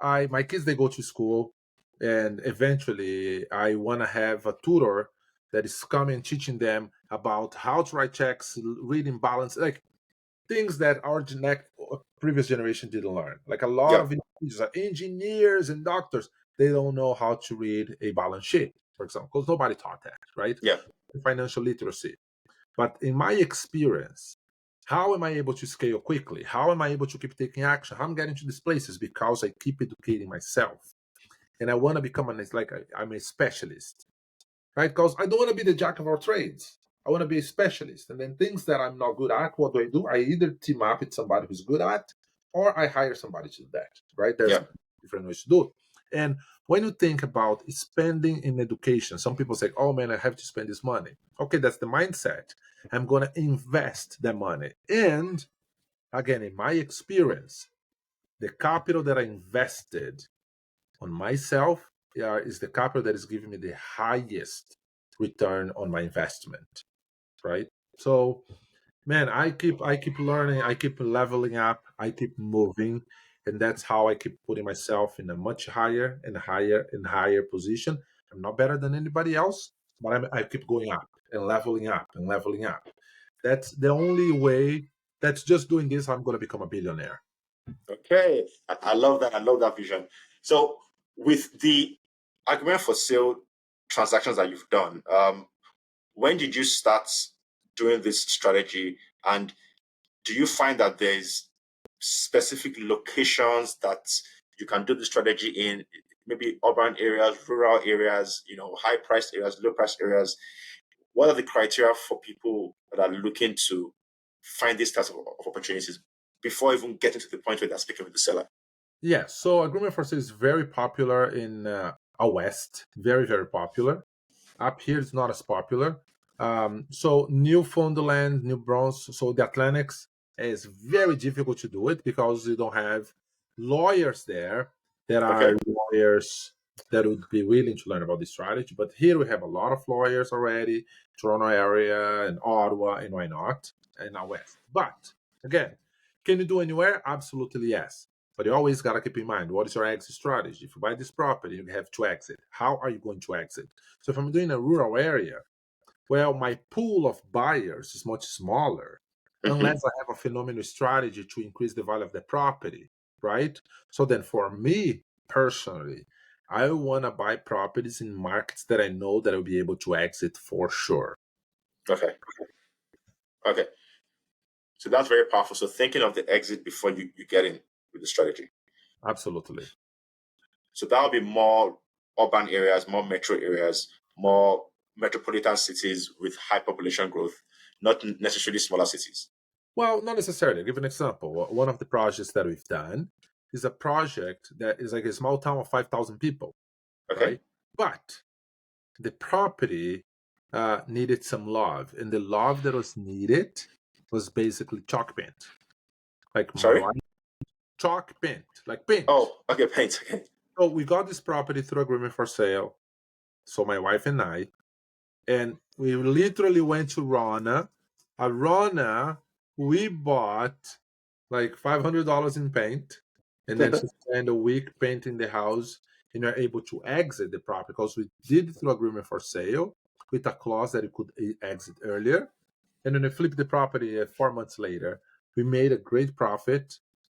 I, my kids they go to school, and eventually I want to have a tutor that is coming teaching them about how to write checks, reading balance, like things that our previous generation didn't learn. Like a lot Yeah, of individuals are engineers and doctors, they don't know how to read a balance sheet, for example, because nobody taught that, right? yeah, Financial literacy. But in my experience, how am I able to scale quickly? How am I able to keep taking action? How I'm getting to these places because I keep educating myself, and I want to become I'm a specialist, right? Because I don't want to be the jack of all trades. I want to be a specialist. And then things that I'm not good at, what do? I either team up with somebody who's good at, or I hire somebody to do that, right? There's yeah, different ways to do it. And when you think about spending in education, some people say, oh man, I have to spend this money. Okay, that's the mindset. I'm going to invest the money. And again, in my experience, the capital that I invested on myself is the capital that is giving me the highest return on my investment, right? So man, I keep learning, I keep leveling up, I keep moving, and that's how I keep putting myself in a much higher and higher and higher position. I'm not better than anybody else, but I keep going up and leveling up and leveling up. That's the only way. That's just doing this, I'm going to become a billionaire. okay. I love that. I love that vision. So, with the agreement for sale transactions that you've done, when did you start doing this strategy? And do you find that there's specific locations that you can do the strategy in, maybe urban areas, rural areas, high priced areas, low priced areas? What are the criteria for people that are looking to find these types of opportunities? before even getting to the point where they're speaking with the seller? Yeah, so agreement for sale is very popular in out west, very, very popular. Up here, it's not as popular. So Newfoundland, New Brunswick, so the Atlantics is very difficult to do it because you don't have lawyers there that Okay. are lawyers that would be willing to learn about this strategy. But here we have a lot of lawyers already, Toronto area and Ottawa, and why not, and out west. But again, can you do anywhere? Absolutely yes. But you always got to keep in mind, what is your exit strategy? If you buy this property, you have to exit. How are you going to exit? So if I'm doing a rural area, well, my pool of buyers is much smaller unless I have a phenomenal strategy to increase the value of the property, right? So then for me personally, I want to buy properties in markets that I know that I'll be able to exit for sure. Okay. Okay. So that's very powerful. So thinking of the exit before you get in with the strategy. Absolutely. So that will be more urban areas, more metro areas, more metropolitan cities with high population growth, not necessarily smaller cities. Well, not necessarily. I'll give an example. One of the projects that we've done is a project that is like a small town of 5,000 people, Okay. right? But the property needed some love, and the love that was needed was basically chalk paint. Like Sorry? chalk paint, like paint. Oh, okay, paint. Okay. So we got this property through agreement for sale. So my wife and I, and we literally went to Rana. At Rana, we bought like $500 in paint, and then she spent a week painting the house, and you're able to exit the property because we did through agreement for sale with a clause that you could exit earlier. And then we flipped the property 4 months later. We made a great profit.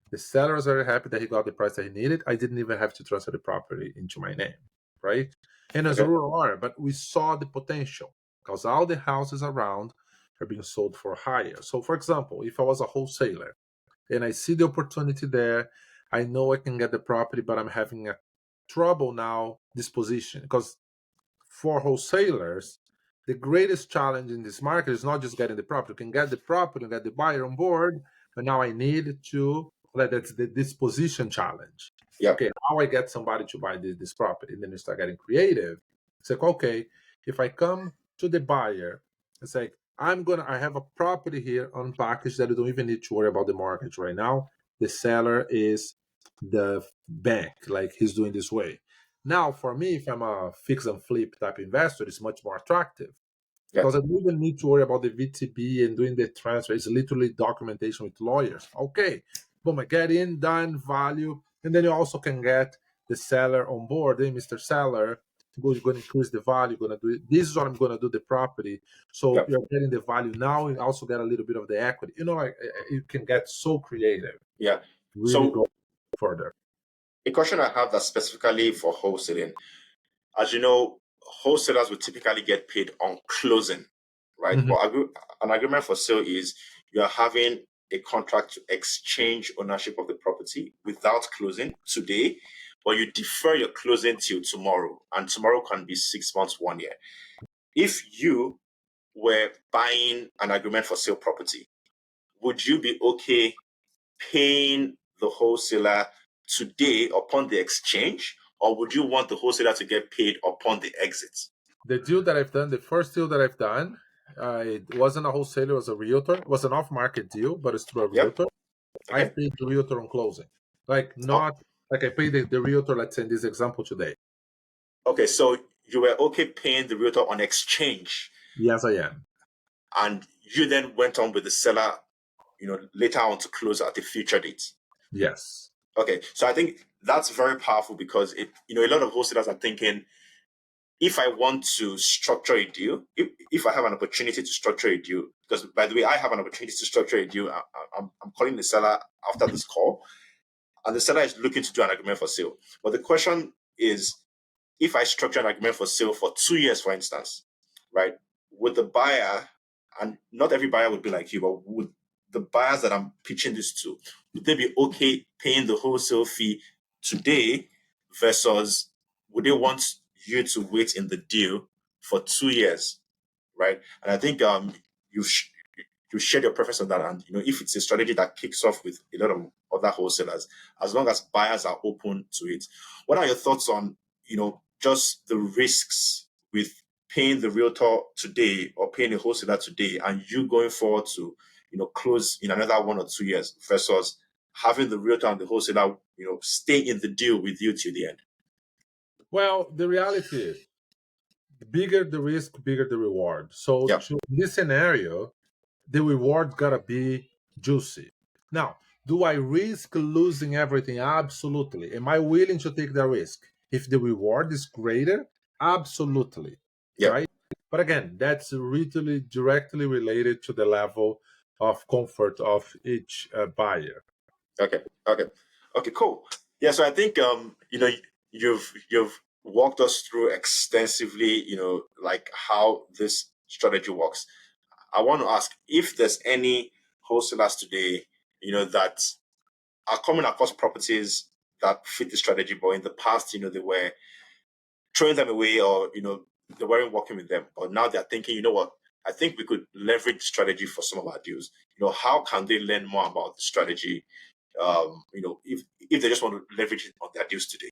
The seller was very happy that he got the price that he needed. I didn't even have to transfer the property into my name, right? And as a Okay. rural area, but we saw the potential because all the houses around are being sold for higher. So, for example, if I was a wholesaler and I see the opportunity there, I know I can get the property, but I'm having a trouble now disposition because for wholesalers, the greatest challenge in this market is not just getting the property. You can get the property, get the buyer on board, but now I need to, like, that's the disposition challenge. Yeah. Okay, how I get somebody to buy this property? And then you start getting creative. It's like, okay, if I come to the buyer, it's like, I have a property here on package that you don't even need to worry about the mortgage right now. The seller is the bank, like he's doing this way. Now, for me, if I'm a fix and flip type investor, it's much more attractive Yeah. because I don't even need to worry about the VTB and doing the transfer. It's literally documentation with lawyers. Okay, boom, I get in, done, value, and then you also can get the seller on board. Hey, Mr. Seller, you're going to increase the value. You're going to do it. This is what I'm going to do the property. So Yeah. you're getting the value now. You also get a little bit of the equity. You know, like you can get so creative. Yeah. Really So go further. a question I have that's specifically for wholesaling. As you know, wholesalers will typically get paid on closing, right? Mhm. But an agreement for sale is you are having a contract to exchange ownership of the property without closing today, but you defer your closing till tomorrow, and tomorrow can be 6 months, 1 year. If you were buying an agreement for sale property, would you be okay paying the wholesaler today upon the exchange, or would you want the wholesaler to get paid upon the exit? The deal that I've done, the first deal that I've done, it wasn't a wholesaler, it was a realtor. It was an off-market deal, but it's through a Yep. realtor. I Okay. paid the realtor on closing. Like Oh, not like I paid the realtor, let's say in this example today. okay. So you were okay paying the realtor on exchange, Yes, I am. and you then went on with the seller, later on to close at a future date. Yes. Okay. So I think that's very powerful because a lot of wholesalers are thinking, if I want to structure a deal, if I have an opportunity to structure a deal, because by the way, I have an opportunity to structure a deal. I'm calling the seller after this call, and the seller is looking to do an agreement for sale. But the question is, if I structure an agreement for sale for 2 years, for instance, right, would the buyer, and not every buyer would be like you, but would the buyers that I'm pitching this to, would they be okay paying the wholesale fee today versus would they want you to wait in the deal for 2 years, right? And I think you've you share your preference on that. And if it's a strategy that kicks off with a lot of other wholesalers, as long as buyers are open to it. What are your thoughts on just the risks with paying the realtor today or paying a wholesaler today, and you going forward to close in another 1 or 2 years, versus having the realtor and the wholesaler stay in the deal with you till the end? Well, the reality is, the bigger the risk, bigger the reward. So Yeah. in this scenario, the reward gotta be juicy. Now, do I risk losing everything? Absolutely. Am I willing to take the risk? If the reward is greater, absolutely. Yeah. Right? But again, that's really directly related to the level of comfort of each buyer. Okay. Okay. Okay. Cool. Yeah. So I think you've walked us through extensively, like how this strategy works. I want to ask if there's any wholesalers today, that are coming across properties that fit the strategy, but in the past, they were throwing them away, or they weren't working with them, but now they're thinking, what, I think we could leverage strategy for some of our deals. How can they learn more about the strategy? If they just want to leverage it on their deals today.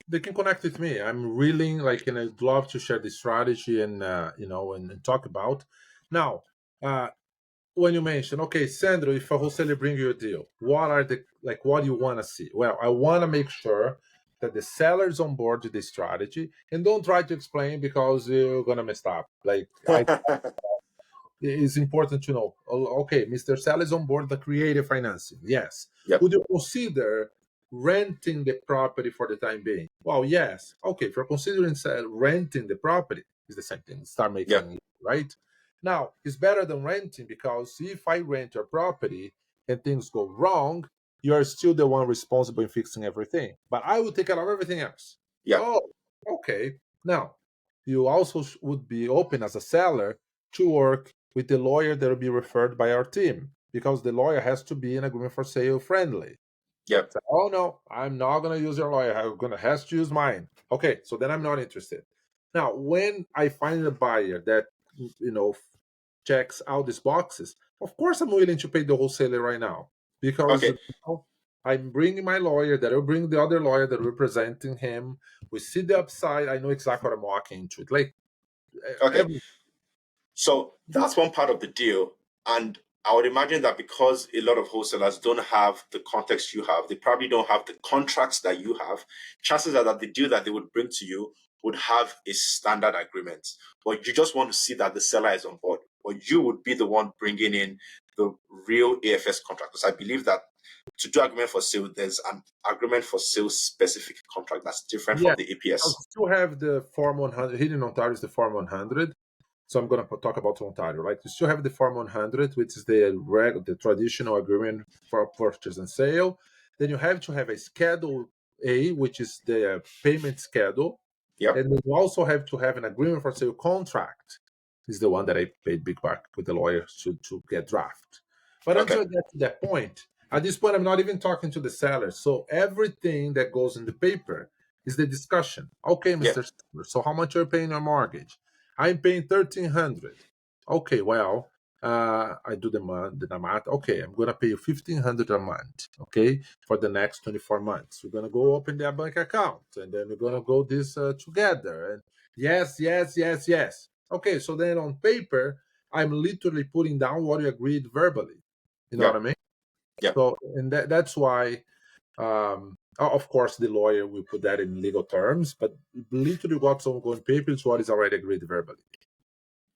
They can connect with me. I'm really like, and I'd love to share the strategy and and talk about. Now, when you mention, okay, Sandro, if a wholesaler bring you a deal, what do you want to see? Well, I want to make sure that the seller's on board with the strategy, and don't try to explain because you're gonna mess up. Like it's important to know. Okay, Mr. Seller is on board the creative financing. Yes. Yep. Would you consider renting the property for the time being? Well, yes. Okay, if you're considering renting the property, it's the same thing. Start Yep. making right. Now, it's better than renting because if I rent your property and things go wrong, you are still the one responsible in fixing everything. But I will take care of everything else. Yep. Oh, okay. Now, you also would be open as a seller to work with the lawyer that will be referred by our team because the lawyer has to be an agreement for sale friendly. Yep. So, oh no, I'm not going to use your lawyer. I'm going to have to use mine. Okay, so then I'm not interested. Now, when I find a buyer that checks out these boxes, of course I'm willing to pay the wholesaler right now because Okay. I'm bringing my lawyer that will bring the other lawyer that will representing him. We see the upside. I know exactly what I'm walking into it. Like Okay. every So that's one part of the deal. And I would imagine that because a lot of wholesalers don't have the context you have, they probably don't have the contracts that you have, chances are that the deal that they would bring to you would have a standard agreement. But you just want to see that the seller is on board. Or you would be the one bringing in the real AFS contract. Because I believe that to do agreement for sale, there's an agreement for sale specific contract that's different Yeah, from the I APS. still have the Form 100. Here in Ontario is the Form 100. So I'm going to talk about Ontario, right? You still have the Form 100, which is the traditional agreement for purchase and sale. Then you have to have a Schedule A, which is the payment schedule. Yep. And then you also have to have an agreement for sale contract. Is the one that I paid big buck with the lawyer to get draft. But Okay. until I get to that point, at this point, I'm not even talking to the seller. So everything that goes in the paper is the discussion. Okay, Yeah. Mr. Seller, so how much you're paying your mortgage? I'm paying 1,300. Okay, well, I do the math. Okay, I'm gonna pay you 1,500 a month. Okay, for the next 24 months, we're gonna go open their bank account, and then we're gonna go this together. And yes, yes, yes, yes. Okay, so then on paper, I'm literally putting down what you agreed verbally. You know what I Yep. mean? Yep. So, and that's why, of course, the lawyer will put that in legal terms, but literally what's on paper is what is already agreed verbally.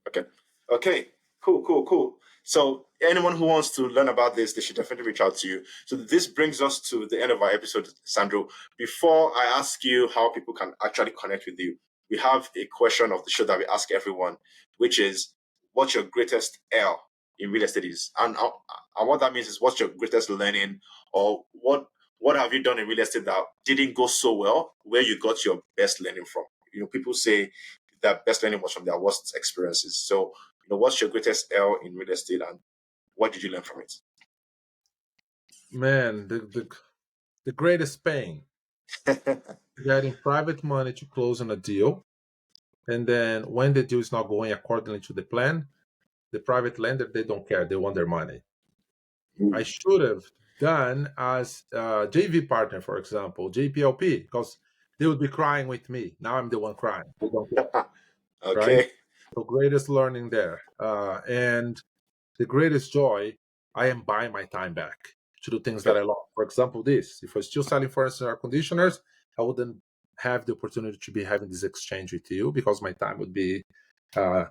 Okay. Okay. Cool, cool, cool. So anyone who wants to learn about this, they should definitely reach out to you. So this brings us to the end of our episode, Sandro. Before I ask you how people can actually connect with you, we have a question of the show that we ask everyone, which is, what's your greatest L in real estate is? And what that means is, what's your greatest learning, or what have you done in real estate that didn't go so well, where you got your best learning from? People say their best learning was from their worst experiences. So, what's your greatest L in real estate, and what did you learn from it? Man, the greatest pain, getting private money to close on a deal, and then when the deal is not going accordingly to the plan, The private lender, they don't care. They want their money. I Mm. should have done as a JV partner, for example, JPLP, because they would be crying with me. Now I'm the one crying. They don't care, right? Okay. So greatest learning there. And the greatest joy, I am buying my time back to do things that Yep. I love. For example, this. If I was still selling furnaces and air conditioners, I wouldn't have the opportunity to be having this exchange with you because my time would be uh,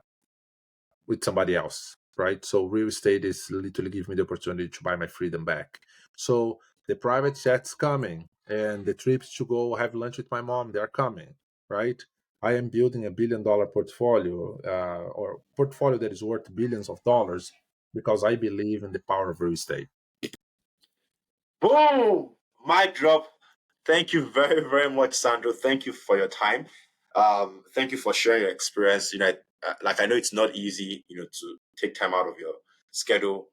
with somebody else, right? So real estate is literally giving me the opportunity to buy my freedom back. So the private jet's coming, and the trips to go have lunch with my mom, they're coming, right? I am building $1 billion portfolio, or portfolio that is worth billions of dollars, because I believe in the power of real estate. Boom! Mic drop. Thank you very, very much, Sandro. Thank you for your time. Thank you for sharing your experience. Like I know it's not easy, to take time out of your schedule,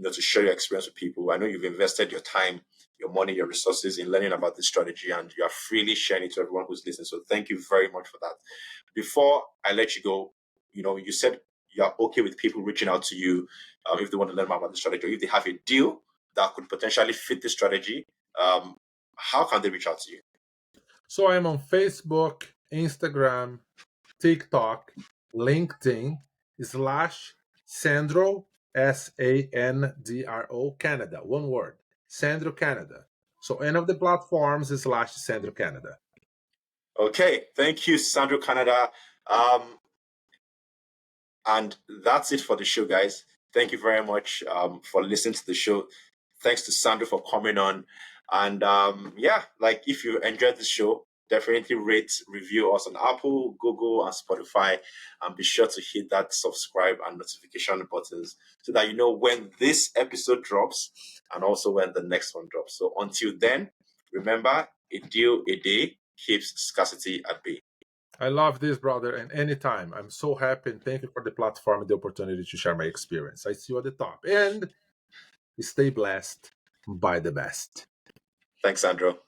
to share your experience with people. I know you've invested your time, your money, your resources in learning about this strategy, and you are freely sharing it to everyone who's listening. So thank you very much for that. Before I let you go, you said you are okay with people reaching out to you if they want to learn more about the strategy, or if they have a deal that could potentially fit the strategy. How can they reach out to you? So I'm on Facebook, Instagram, TikTok, LinkedIn / Sandro, Sandro Canada. One word, Sandro Canada. So any of the platforms is / Sandro Canada. Okay, thank you, Sandro Canada. Um, and that's it for the show, guys. Thank you very much for listening to the show. Thanks to Sandro for coming on. And yeah, like if you enjoyed the show, definitely rate, review us on Apple, Google, and Spotify. And be sure to hit that subscribe and notification buttons so that you know when this episode drops and also when the next one drops. So until then, remember, a deal a day keeps scarcity at bay. I love this, brother, and anytime. I'm so happy and thank you for the platform and the opportunity to share my experience. I see you at the top. And stay blessed by the best. Thanks, Sandro.